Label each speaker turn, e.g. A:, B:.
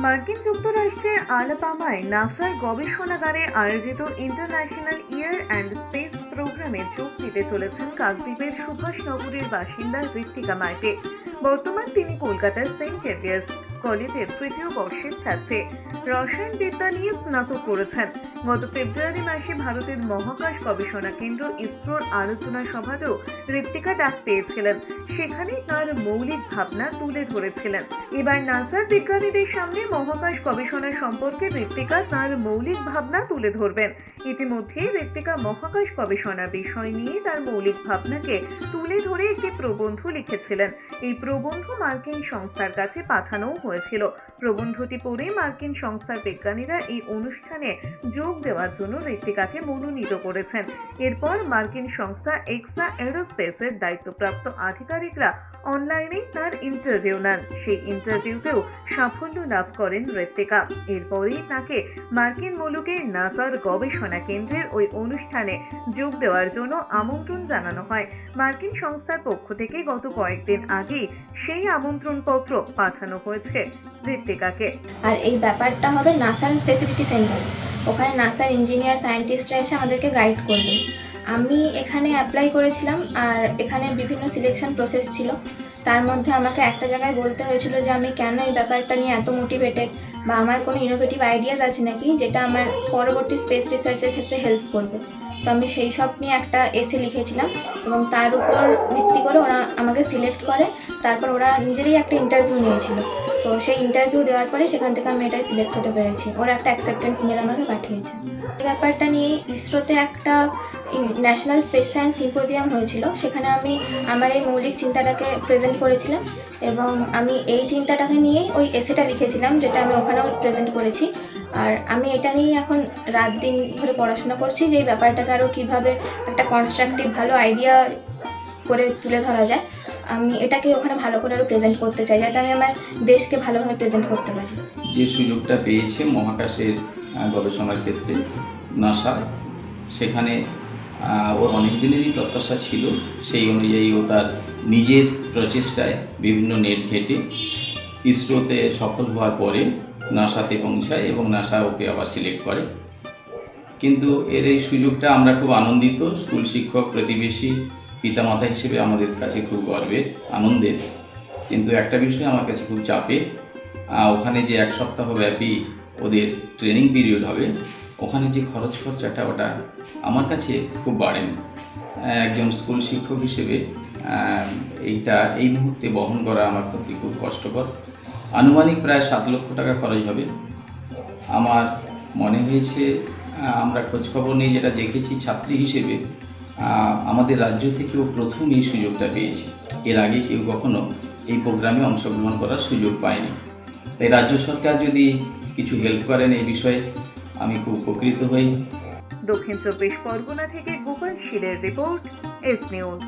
A: মার্কিন যুক্তরাষ্ট্রের আলাবামায় নাসার গবেষণাগারে আয়োজিত ইন্টারন্যাশনাল এয়ার অ্যান্ড স্পেস প্রোগ্রামে যোগ দিতে চলেছেন কাকদ্বীপের সুভাষনগরের বাসিন্দা ঋত্বিকা মাইতি। বর্তমান তিনি কলকাতার সেন্ট জেভিয়ার্স কলেজের তৃতীয় বর্ষের ছাত্রী। রসায়ন বিদ্যা নিয়ে স্নাতক করেছেন। গত ফেব্রুয়ারি মাসে ভারতের মহাকাশ গবেষণা কেন্দ্র ইসরোর আলোচনা সভাতেও ঋত্বিকা ডাক পেয়েছিলেন। সেখানে তার মৌলিক ভাবনা তুলে ধরেছিলেন। এবার নাসার বিজ্ঞানীদের সামনে মহাকাশ গবেষণা সম্পর্কে ঋত্বিকা তার মৌলিক ভাবনা তুলে ধরবেন। ইতিমধ্যে ঋত্বিকা মহাকাশ গবেষণা বিষয় নিয়ে তার মৌলিক ভাবনাকে তুলে ধরে একটি প্রবন্ধ লিখেছিলেন। এই প্রবন্ধ মার্কিন সংস্থার কাছে পাঠানোও হয়েছিল। প্রবন্ধটি পড়ে মার্কিন সংস্থার বিজ্ঞানীরা এই অনুষ্ঠানে যোগ দেওয়ার জন্য ঋত্বিকাকে মনোনীত করেছেন। এরপর মার্কিন সংস্থা এক্সা এরোস্পেসের দায়িত্বপ্রাপ্ত আধিকারিকরা অনলাইনে তার ইন্টারভিউ নেন। সেই ইন্টারভিউতেও সাফল্য লাভ করেন ঋত্বিকা। এরপরেই তাকে মার্কিন মুলুকের নাসার গবেষণা কেন্দ্রের ওই অনুষ্ঠানে যোগ দেওয়ার জন্য আমন্ত্রণ জানানো হয়। মার্কিন সংস্থার পক্ষ থেকে গত কয়েকদিন আগেই সেই আমন্ত্রণ পত্র পাঠানো হয়েছে ঋত্বিকাকে।
B: আর এই ব্যাপারটা হবে নাসার ফেসিলিটি সেন্টারে। ওখানে নাসার ইঞ্জিনিয়ার সায়েন্টিস্টরা এসে আমাদেরকে গাইড করবে। আমি এখানে অ্যাপ্লাই করেছিলাম, আর এখানে বিভিন্ন সিলেকশন প্রসেস ছিল। তার মধ্যে আমাকে একটা জায়গায় বলতে হয়েছিল যে আমি কেন এই ব্যাপারটা নিয়ে এত মোটিভেটেড, বা আমার কোনো ইনোভেটিভ আইডিয়াস আছে নাকি যেটা আমার পরবর্তী স্পেস রিসার্চের ক্ষেত্রে হেল্প করবে। তো আমি সেই সব নিয়ে একটা এসে লিখেছিলাম এবং তার উপর ভিত্তি করে ওরা আমাকে সিলেক্ট করে। তারপর ওরা নিজেরই একটা ইন্টারভিউ নিয়েছিল। তো সেই ইন্টারভিউ দেওয়ার পরে সেখান থেকে আমি এটাই সিলেক্ট হতে পেরেছি। ওরা একটা অ্যাকসেপ্টেন্স মেল আমাকে পাঠিয়েছে। এই ব্যাপারটা নিয়ে ইসরোতে একটা ন্যাশনাল স্পেস সায়েন্স সিম্পোজিয়াম হয়েছিল। সেখানে আমি আমার এই মৌলিক চিন্তাটাকে প্রেজেন্ট করেছিলাম এবং আমি এই চিন্তাটাকে নিয়েই ওই এসেটা লিখেছিলাম, যেটা আমি ওখানেও প্রেজেন্ট করেছি। আর আমি এটা নিয়ে এখন রাত দিন ধরে পড়াশোনা করছি যে এই ব্যাপারটাকে আরও কীভাবে একটা কনস্ট্রাকটিভ ভালো আইডিয়া করে তুলে ধরা যায়। আমি এটাকে ওখানে ভালো করে আরও প্রেজেন্ট করতে চাই, যাতে আমি আমার দেশকে ভালোভাবে প্রেজেন্ট করতে পারি।
C: যে সুযোগটা পেয়েছে মহাকাশের গবেষণার ক্ষেত্রে নাসা, সেখানে ওর অনেক দিনেরই প্রত্যাশা ছিল। সেই অনুযায়ী ও তার নিজের প্রচেষ্টায় বিভিন্ন নেট ঘেঁটে ইসরোতে সফল হওয়ার পরে নাসাতে পৌঁছায় এবং নাসা ওকে আবার সিলেক্ট করে। কিন্তু এর এই সুযোগটা আমরা খুব আনন্দিত। স্কুল শিক্ষক, প্রতিবেশী, পিতামাতা হিসেবে আমাদের কাছে খুব গর্বের, আনন্দের। কিন্তু একটা বিষয় আমার কাছে খুব চাপের। ওখানে যে 1 সপ্তাহ ব্যাপী ওদের ট্রেনিং পিরিয়ড হবে, ওখানে যে খরচাটা ওটা আমার কাছে খুব বাড়েন। একজন স্কুল শিক্ষক হিসেবে এই মুহূর্তে বহন করা আমার প্রতি খুব কষ্টকর। আনুমানিক প্রায় 7 লক্ষ টাকা খরচ হবে। আমার মনে হয়েছে, আমরা খোঁজখবর নিয়ে যেটা দেখেছি ছাত্রী হিসেবে, আমাদের রাজ্য থেকেও প্রথম এই সুযোগটা পেয়েছি। এর আগে কেউ কখনো এই প্রোগ্রামে অংশগ্রহণ করার সুযোগ পায়নি। তাই রাজ্য সরকার যদি কিছু হেল্প করেন এই বিষয়ে আমি খুব উপকৃত হই।
A: দক্ষিণ চব্বিশ পরগনা থেকে গোপাল শীলের রিপোর্ট, এস নিউজ।